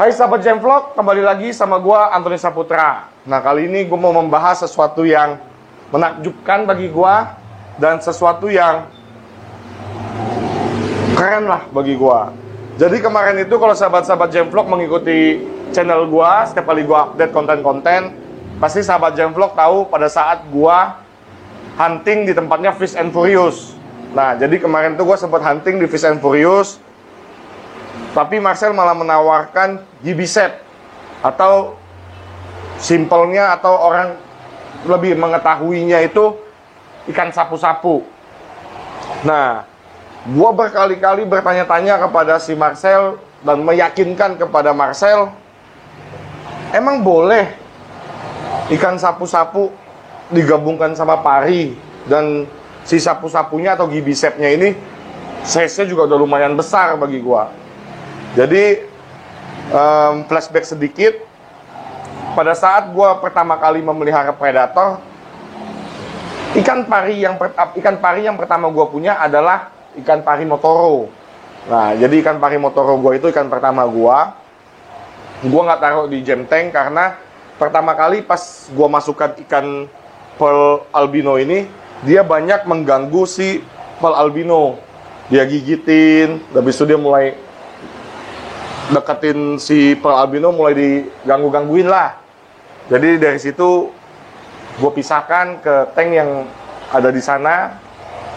Hai sahabat Jam Vlog, kembali lagi sama gua Antoni Saputra. Nah, kali ini gua mau membahas sesuatu yang menakjubkan bagi gua dan sesuatu yang keren lah bagi gua. Jadi kemarin itu kalau sahabat-sahabat Jam Vlog mengikuti channel gua, setiap kali gua update konten-konten, pasti sahabat Jam Vlog tahu pada saat gua hunting di tempatnya Fast and Furious. Nah, jadi kemarin tuh gua sempat hunting di Fast and Furious. Tapi Marcel malah menawarkan GB set, atau simpelnya atau orang lebih mengetahuinya itu ikan sapu-sapu. Nah, gua berkali-kali bertanya-tanya kepada si Marcel dan meyakinkan kepada Marcel, emang boleh ikan sapu-sapu digabungkan sama pari, dan si sapu-sapunya atau GB setnya ini size-nya juga udah lumayan besar bagi gua. Jadi flashback sedikit, pada saat gue pertama kali memelihara predator, ikan pari yang pertama gue punya adalah ikan pari Motoro. Nah, jadi ikan pari Motoro gue itu ikan pertama gue nggak taruh di jam tank karena pertama kali pas gue masukkan ikan pearl albino ini, dia banyak mengganggu si pearl albino. Dia gigitin, habis itu dia mulai deketin si pearl albino, mulai diganggu-gangguin lah. Jadi dari situ gue pisahkan ke tank yang ada di sana.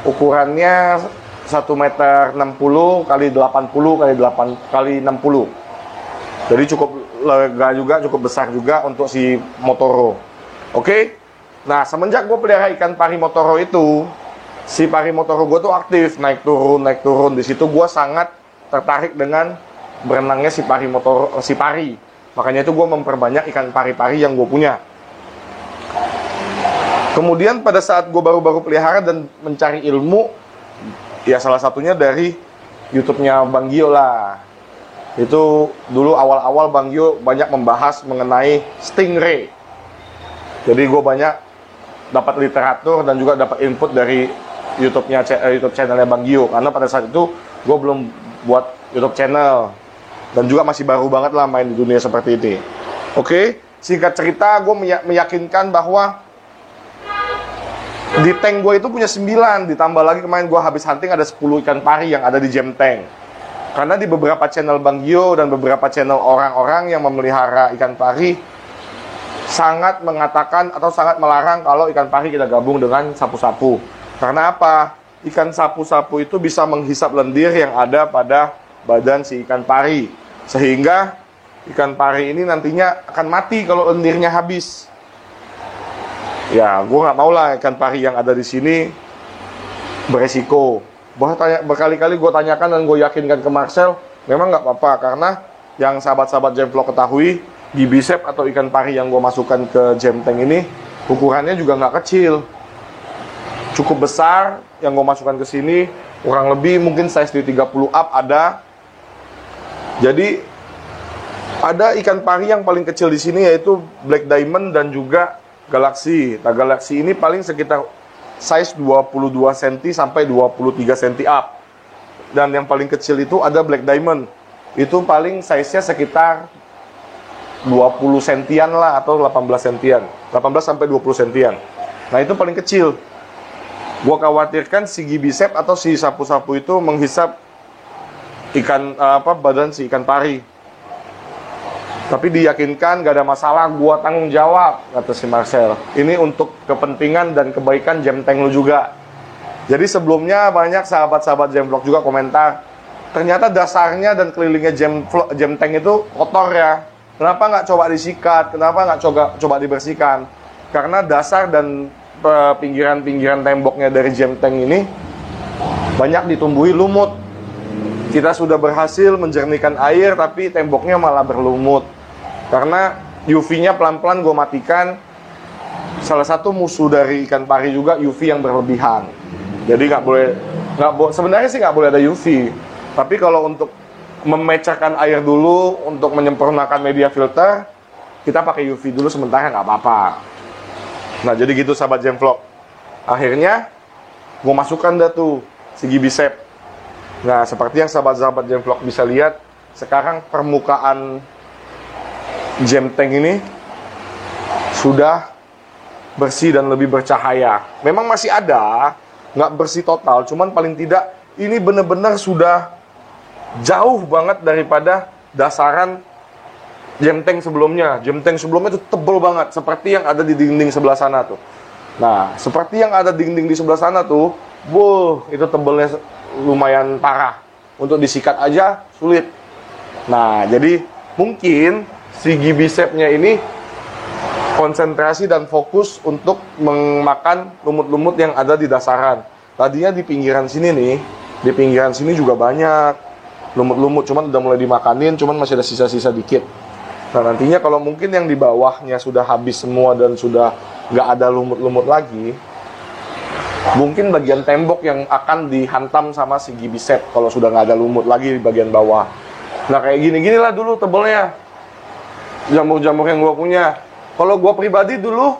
Ukurannya 1,60 meter kali 80 kali 60. Jadi cukup lega juga, cukup besar juga untuk si Motoro. Oke? Nah, semenjak gue pelihara ikan pari Motoro itu, si pari Motoro gue tuh aktif, naik turun. Di situ gue sangat tertarik dengan berenangnya si pari Motoro, si pari. Makanya itu gue memperbanyak ikan pari-pari yang gue punya. Kemudian pada saat gue baru-baru pelihara dan mencari ilmu, ya salah satunya dari YouTube-nya Bang Gio lah. Itu dulu awal-awal Bang Gio banyak membahas mengenai stingray. Jadi gue banyak dapat literatur dan juga dapat input dari YouTube channelnya Bang Gio. Karena pada saat itu gue belum buat YouTube channel dan juga masih baru banget lah main di dunia seperti ini. Oke, singkat cerita, gue meyakinkan bahwa di tank gue itu punya 9, ditambah lagi kemarin gue habis hunting ada 10 ikan pari yang ada di jam tank. Karena di beberapa channel Bang Gio dan beberapa channel orang-orang yang memelihara ikan pari sangat mengatakan atau sangat melarang kalau ikan pari kita gabung dengan sapu-sapu. Karena apa? Ikan sapu-sapu itu bisa menghisap lendir yang ada pada badan si ikan pari, sehingga ikan pari ini nantinya akan mati kalau lendirnya habis. Ya, gue nggak mau lah ikan pari yang ada di sini beresiko. Berkali-kali gue tanyakan dan gue yakinkan ke Marcel, memang nggak apa-apa, karena yang sahabat-sahabat Jam Vlog ketahui, GB set atau ikan pari yang gue masukkan ke jam tank ini ukurannya juga nggak kecil, cukup besar. Yang gue masukkan ke sini kurang lebih mungkin size di 30 up ada. Jadi ada ikan pari yang paling kecil di sini yaitu Black Diamond dan juga Galaxy. Nah, Galaxy ini paling sekitar size 22 cm sampai 23 cm up. Dan yang paling kecil itu ada Black Diamond. Itu paling size-nya sekitar 20 sentian lah atau 18 sentian. 18 sampai 20 sentian. Nah, itu paling kecil. Gua khawatirkan si GB set atau si sapu-sapu itu menghisap badan si ikan pari. Tapi diyakinkan gak ada masalah, gua tanggung jawab, kata si Marcel. Ini untuk kepentingan dan kebaikan jam tank lu juga. Jadi sebelumnya banyak sahabat-sahabat Jam Vlog juga komentar, ternyata dasarnya dan kelilingnya jam tank itu kotor ya. Kenapa nggak coba disikat? Kenapa nggak coba dibersihkan? Karena dasar dan pinggiran-pinggiran temboknya dari jam tank ini banyak ditumbuhi lumut. Kita sudah berhasil menjernihkan air, tapi temboknya malah berlumut. Karena UV-nya pelan-pelan gue matikan. Salah satu musuh dari ikan pari juga UV yang berlebihan. Jadi sebenarnya sih nggak boleh ada UV. Tapi kalau untuk memecakan air dulu, untuk menyempurnakan media filter, kita pakai UV dulu sementara, nggak apa-apa. Nah, jadi gitu sahabat Jam Vlog. Akhirnya gue masukkan dah tuh si GB set. Nah, seperti yang sahabat-sahabat Jam Vlog bisa lihat, sekarang permukaan jam tank ini sudah bersih dan lebih bercahaya. Memang masih ada, nggak bersih total, cuman paling tidak ini benar-benar sudah jauh banget daripada dasaran jam tank sebelumnya. Jam tank sebelumnya itu tebel banget, seperti yang ada di dinding sebelah sana tuh. Nah, seperti yang ada di dinding di sebelah sana tuh, itu tebelnya lumayan parah. Untuk disikat aja sulit. Nah, jadi mungkin si Gibicep-nya ini konsentrasi dan fokus untuk memakan lumut-lumut yang ada di dasaran. Tadinya di pinggiran sini nih, di pinggiran sini juga banyak lumut-lumut, cuman udah mulai dimakanin, cuman masih ada sisa-sisa dikit. Nah, nantinya kalau mungkin yang di bawahnya sudah habis semua dan sudah nggak ada lumut-lumut lagi, mungkin bagian tembok yang akan dihantam sama si Gibicep kalau sudah nggak ada lumut lagi di bagian bawah. Nah, kayak gini-gini lah dulu tebelnya jamur-jamur yang gue punya. Kalau gue pribadi dulu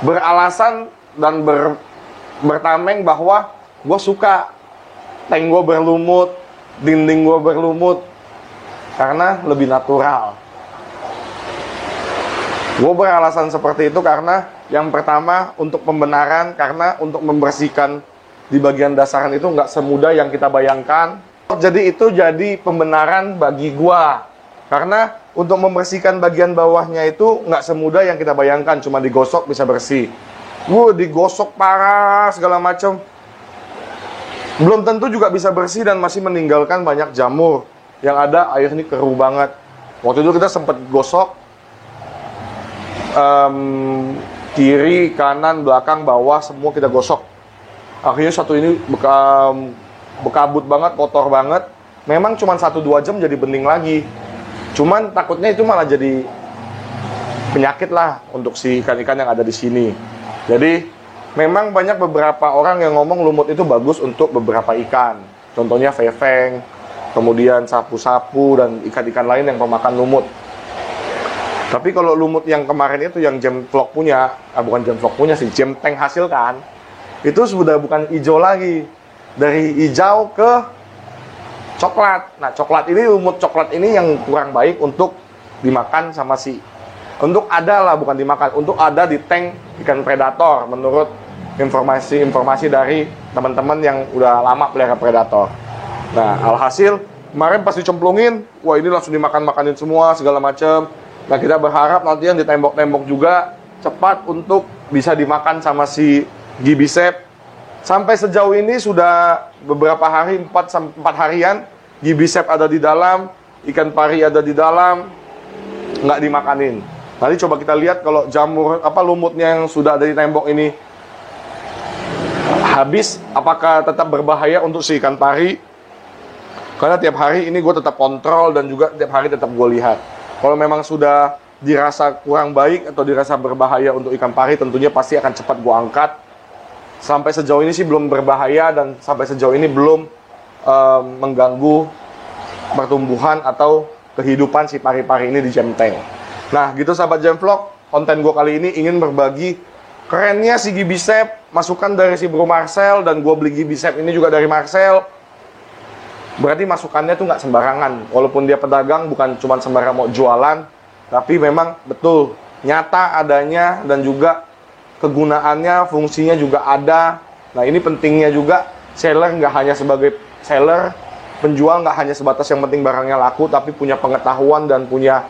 beralasan dan bertameng bahwa gue suka tank gue berlumut, dinding gue berlumut, karena lebih natural. Gue beralasan seperti itu karena yang pertama untuk pembenaran, karena untuk membersihkan di bagian dasaran itu nggak semudah yang kita bayangkan. Jadi itu jadi pembenaran bagi gue. Karena untuk membersihkan bagian bawahnya itu nggak semudah yang kita bayangkan, cuma digosok bisa bersih. Digosok parah segala macam, belum tentu juga bisa bersih dan masih meninggalkan banyak jamur. Yang ada air ini keruh banget. Waktu itu kita sempat gosok kiri, kanan, belakang, bawah, semua kita gosok. Akhirnya satu ini bekabut banget, kotor banget. Memang cuma 1-2 jam jadi bening lagi. Cuman takutnya itu malah jadi penyakit lah untuk si ikan-ikan yang ada di sini. Jadi memang banyak beberapa orang yang ngomong lumut itu bagus untuk beberapa ikan. Contohnya fefeng, kemudian sapu-sapu, dan ikan-ikan lain yang pemakan lumut. Tapi kalau lumut yang kemarin itu yang Gemvlog punya, bukan Gemvlog punya sih, Jam Tank hasilkan, itu sudah bukan hijau lagi. Dari hijau ke coklat. Nah, coklat ini, lumut coklat ini yang kurang baik untuk dimakan sama untuk ada lah, bukan dimakan, untuk ada di tank ikan predator menurut informasi dari teman-teman yang udah lama pelihara predator. Nah, alhasil kemarin pas dicemplungin, wah ini langsung dimakan-makanin semua segala macam. Nah, kita berharap nanti yang di tembok-tembok juga cepat untuk bisa dimakan sama si Gibicep. Sampai sejauh ini sudah beberapa hari, 4 harian, Gibicep ada di dalam, ikan pari ada di dalam, nggak dimakanin. Nanti coba kita lihat kalau jamur lumutnya yang sudah ada di tembok ini habis, apakah tetap berbahaya untuk si ikan pari. Karena tiap hari ini gue tetap kontrol dan juga tiap hari tetap gue lihat. Kalau memang sudah dirasa kurang baik atau dirasa berbahaya untuk ikan pari, tentunya pasti akan cepat gue angkat. Sampai sejauh ini sih belum berbahaya dan sampai sejauh ini belum mengganggu pertumbuhan atau kehidupan si pari-pari ini di jam tank. Nah, gitu sahabat Gemvlog, konten gue kali ini ingin berbagi kerennya si Gibicep, masukan dari si Bro Marcel, dan gue beli Gibicep ini juga dari Marcel. Berarti masukannya tuh nggak sembarangan. Walaupun dia pedagang, bukan cuma sembarang mau jualan, tapi memang betul nyata adanya dan juga kegunaannya, fungsinya juga ada. Nah, ini pentingnya juga seller nggak hanya sebagai seller, penjual nggak hanya sebatas yang penting barangnya laku, tapi punya pengetahuan dan punya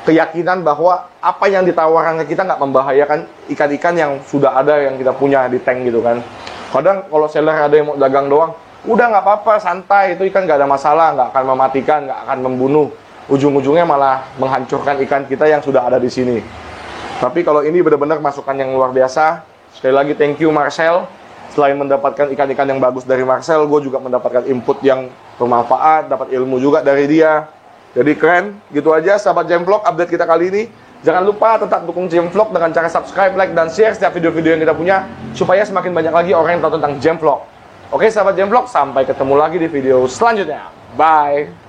keyakinan bahwa apa yang ditawarkan ke kita nggak membahayakan ikan-ikan yang sudah ada yang kita punya di tank gitu kan. Kadang kalau seller ada yang mau dagang doang, udah nggak apa-apa, santai, itu ikan nggak ada masalah, nggak akan mematikan, nggak akan membunuh. Ujung-ujungnya malah menghancurkan ikan kita yang sudah ada di sini. Tapi kalau ini benar-benar masukan yang luar biasa. Sekali lagi thank you Marcel. Selain mendapatkan ikan-ikan yang bagus dari Marcel, gue juga mendapatkan input yang bermanfaat, dapat ilmu juga dari dia. Jadi keren. Gitu aja sahabat Gemvlog update kita kali ini. Jangan lupa tetap dukung Gemvlog dengan cara subscribe, like, dan share setiap video-video yang kita punya, supaya semakin banyak lagi orang yang tahu tentang Gemvlog. Oke sahabat Gemvlog, sampai ketemu lagi di video selanjutnya. Bye.